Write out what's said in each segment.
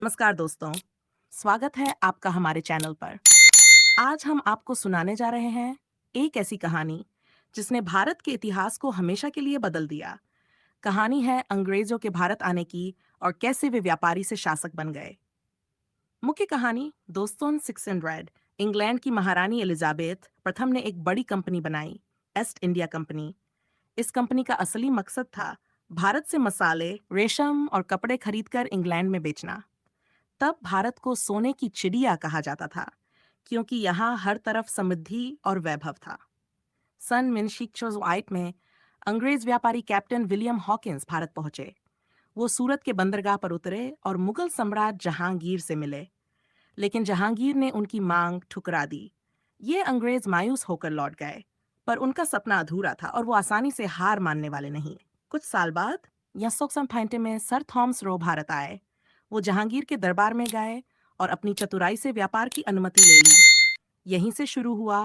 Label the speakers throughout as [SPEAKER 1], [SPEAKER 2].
[SPEAKER 1] नमस्कार दोस्तों, स्वागत है आपका हमारे चैनल पर। आज हम आपको सुनाने जा रहे हैं एक ऐसी कहानी जिसने भारत के इतिहास को हमेशा के लिए बदल दिया। कहानी है अंग्रेजों के भारत आने की और कैसे वे व्यापारी से शासक बन गए। मुख्य कहानी दोस्तों 600 इंग्लैंड की महारानी एलिजाबेथ प्रथम ने एक बड़ी कंपनी बनाई, ईस्ट इंडिया कंपनी। इस कंपनी का असली मकसद था भारत से मसाले, रेशम और कपड़े खरीदकर इंग्लैंड में बेचना। तब भारत को सोने की चिड़िया कहा जाता था, क्योंकि यहाँ हर तरफ समृद्धि और वैभव था। सन 1608 में अंग्रेज व्यापारी कैप्टन विलियम हॉकिंस भारत पहुंचे। वो सूरत के बंदरगाह पर उतरे और मुगल सम्राट जहांगीर से मिले, लेकिन जहांगीर ने उनकी मांग ठुकरा दी। ये अंग्रेज मायूस होकर लौट गए, पर उनका सपना अधूरा था और वो आसानी से हार मानने वाले नहीं। कुछ साल बाद यसोक्सम में सर थॉमस रो भारत आए। वो जहांगीर के दरबार में गए और अपनी चतुराई से व्यापार की अनुमति ले ली। यहीं से शुरू हुआ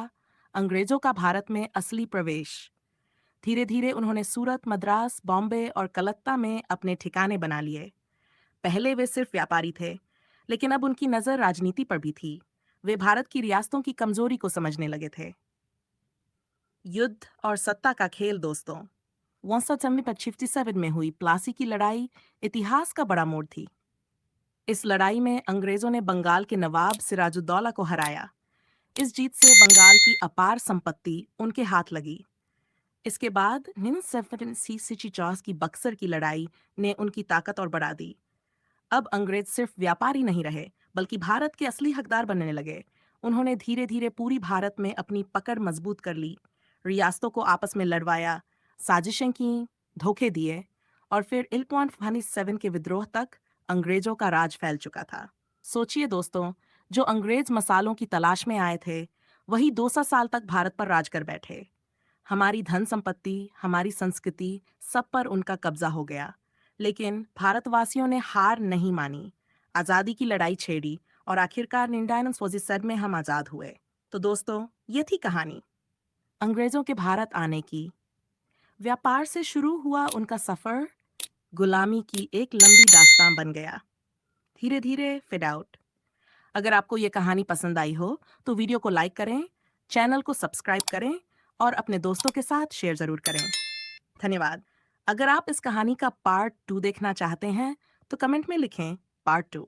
[SPEAKER 1] अंग्रेजों का भारत में असली प्रवेश। धीरे धीरे उन्होंने सूरत, मद्रास, बॉम्बे और कलकत्ता में अपने ठिकाने बना लिए। पहले वे सिर्फ व्यापारी थे, लेकिन अब उनकी नजर राजनीति पर भी थी। वे भारत की रियासतों की कमजोरी को समझने लगे थे। युद्ध और सत्ता का खेल दोस्तों, 1757 में हुई प्लासी की लड़ाई इतिहास का बड़ा मोड़ थी। इस लड़ाई में अंग्रेजों ने बंगाल के नवाब सिराजुद्दौला को हराया। इस जीत से बंगाल की अपार संपत्ति उनके हाथ लगी। इसके बाद 1750 की बक्सर की लड़ाई ने उनकी ताकत और बढ़ा दी। अब अंग्रेज सिर्फ व्यापारी नहीं रहे, बल्कि भारत के असली हकदार बनने लगे। उन्होंने धीरे धीरे पूरी भारत में अपनी पकड़ मजबूत कर ली, रियासतों को आपस में लड़वाया, साजिशें की, धोखे दिए, और फिर 1847 के विद्रोह तक अंग्रेजों का राज फैल चुका था। सोचिए दोस्तों, जो अंग्रेज मसालों की तलाश में आए थे, वही 200 साल तक भारत पर राज कर बैठे। हमारी धन संपत्ति, हमारी संस्कृति, सब पर उनका कब्जा हो गया। लेकिन भारतवासियों ने हार नहीं मानी, आजादी की लड़ाई छेड़ी और आखिरकार इंडिपेंडेंस वाज सेड में हम आजाद हुए। तो दोस्तों, ये थी कहानी अंग्रेजों के भारत आने की। व्यापार से शुरू हुआ उनका सफर गुलामी की एक लंबी दास्तान बन गया, धीरे धीरे फिड आउट। अगर आपको ये कहानी पसंद आई हो तो वीडियो को लाइक करें, चैनल को सब्सक्राइब करें और अपने दोस्तों के साथ शेयर जरूर करें। धन्यवाद। अगर आप इस कहानी का पार्ट 2 देखना चाहते हैं तो कमेंट में लिखें पार्ट 2।